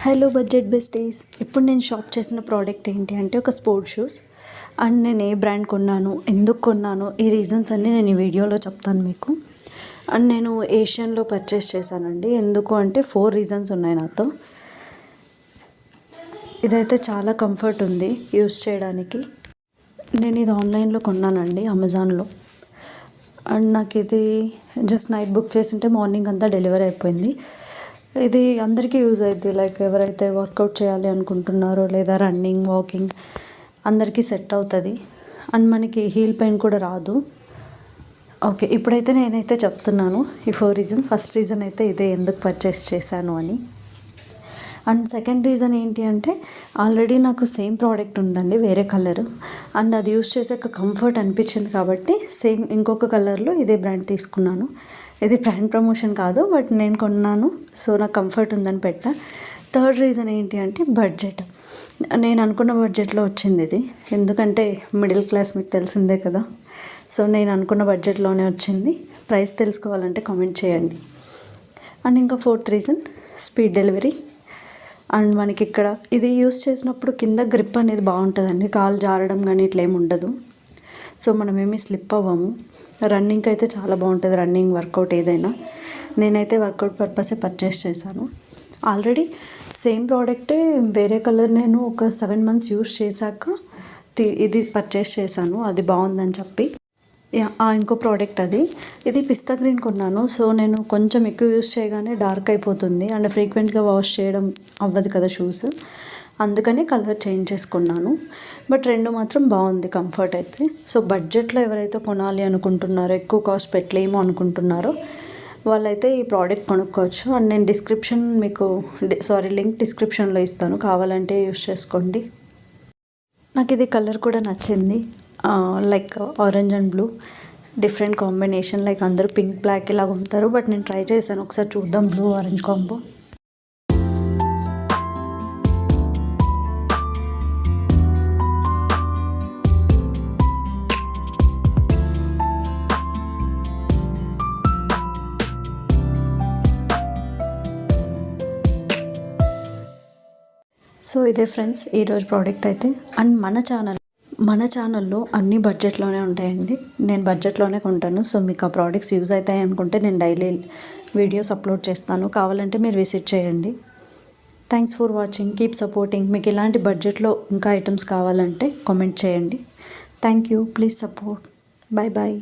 Hello budget besties. ఇప్పుడు నేను shop చేసిన ప్రోడక్ట్ ఏంటి అంటే ఒక స్పోర్ట్స్ షూస్. అండ్ నేను ఏ బ్రాండ్ కొన్నాను, ఎందుకు కొన్నాను, ఈ రీజన్స్ అన్నీ నేను ఈ వీడియోలో చెప్తాను మీకు. అండ్ నేను ఏషియన్లో పర్చేస్ చేశానండి. ఎందుకు అంటే 4 రీజన్స్ ఉన్నాయి నాతో. ఇదైతే చాలా కంఫర్ట్ ఉంది యూస్ చేయడానికి. నేను ఇది ఆన్లైన్లో కొన్నానండి, అమెజాన్లో. అండ్ నాకు ఇది జస్ట్ నైట్ బుక్ చేసింటే మార్నింగ్ అంతా డెలివరీ అయిపోయింది. ఇది అందరికీ యూజ్ అవుతుంది. లైక్ ఎవరైతే వర్కౌట్ చేయాలి అనుకుంటున్నారో లేదా రన్నింగ్, వాకింగ్ అందరికీ సెట్ అవుతుంది. అండ్ మనకి హీల్ పెయిన్ కూడా రాదు. ఓకే, ఇప్పుడైతే నేనైతే చెప్తున్నాను ఈ 4 రీజన్. ఫస్ట్ రీజన్ అయితే ఇదే, ఎందుకు పర్చేస్ చేశాను అని. అండ్ సెకండ్ రీజన్ ఏంటి అంటే ఆల్రెడీ నాకు సేమ్ ప్రోడక్ట్ ఉందండి, వేరే కలర్. అండ్ అది యూస్ చేసాక కంఫర్ట్ అనిపించింది కాబట్టి సేమ్ ఇంకొక కలర్లో ఇదే బ్రాండ్ తీసుకున్నాను. ఇది బ్రాండ్ ప్రమోషన్ కాదు, బట్ నేను కొన్నాను, సో నాకు కంఫర్ట్ ఉందని పెట్టా. థర్డ్ రీజన్ ఏంటి అంటే బడ్జెట్. నేను అనుకున్న బడ్జెట్లో వచ్చింది ఇది. ఎందుకంటే మిడిల్ క్లాస్ మీకు తెలిసిందే కదా. సో నేను అనుకున్న బడ్జెట్లోనే వచ్చింది. ప్రైస్ తెలుసుకోవాలంటే కామెంట్ చేయండి. అండ్ ఇంకా fourth reason speed delivery. And మనకి ఇక్కడ ఇది యూస్ చేసినప్పుడు కింద గ్రిప్ అనేది బాగుంటుందండి, కాలు జారడం కానీ ఇట్లా ఏమి ఉండదు. So మనమేమీ slip అవ్వము. రన్నింగ్కి అయితే చాలా బాగుంటుంది, రన్నింగ్ వర్కౌట్ ఏదైనా. నేనైతే వర్కౌట్ పర్పసే పర్చేస్ చేశాను. ఆల్రెడీ సేమ్ ప్రోడక్టే వేరే కలర్ నేను ఒక 7 months యూస్ చేశాక ఇది పర్చేస్ చేశాను, అది బాగుందని చెప్పి. ఇంకో ప్రోడక్ట్ ఇది పిస్తా గ్రీన్ కొన్నాను. సో నేను కొంచెం ఎక్కువ యూస్ చేయగానే డార్క్ అయిపోతుంది అండ్ ఫ్రీక్వెంట్గా వాష్ చేయడం అవ్వదు కదా షూస్, అందుకని కలర్ చేంజ్ చేసుకున్నాను. బట్ రెండు మాత్రం బాగుంది కంఫర్ట్ అయితే. సో బడ్జెట్లో ఎవరైతే కొనాలి అనుకుంటున్నారో, ఎక్కువ కాస్ట్ పెట్టలేమో అనుకుంటున్నారో వాళ్ళైతే ఈ ప్రోడక్ట్ కొనుక్కోవచ్చు. అండ్ నేను లింక్ డిస్క్రిప్షన్లో ఇస్తాను, కావాలంటే యూస్ చేసుకోండి. నాకు ఇది కలర్ కూడా నచ్చింది, like orange and blue different combination. Like అందరూ పింక్ బ్లాక్ ఇలాగ ఉంటారు, బట్ నేను ట్రై చేశాను. ఒకసారి చూద్దాం బ్లూ ఆరెంజ్ కాంబో. సో ఇదే ఫ్రెండ్స్ ఈరోజు ప్రోడక్ట్ అయితే. అండ్ మన ఛానల్లో అన్ని బడ్జెట్లోనే ఉంటాయండి. నేను బడ్జెట్లోనే కొంటాను. సో మీకు ఆ ప్రోడక్ట్స్ యూజ్ అవుతాయి అనుకుంటే నేను డైలీ వీడియోస్ అప్లోడ్ చేస్తాను, కావాలంటే మీరు విజిట్ చేయండి. Thanks for watching, keep supporting. మీకు ఇలాంటి బడ్జెట్లో ఇంకా ఐటమ్స్ కావాలంటే కామెంట్ చేయండి. Thank you, please support. Bye bye.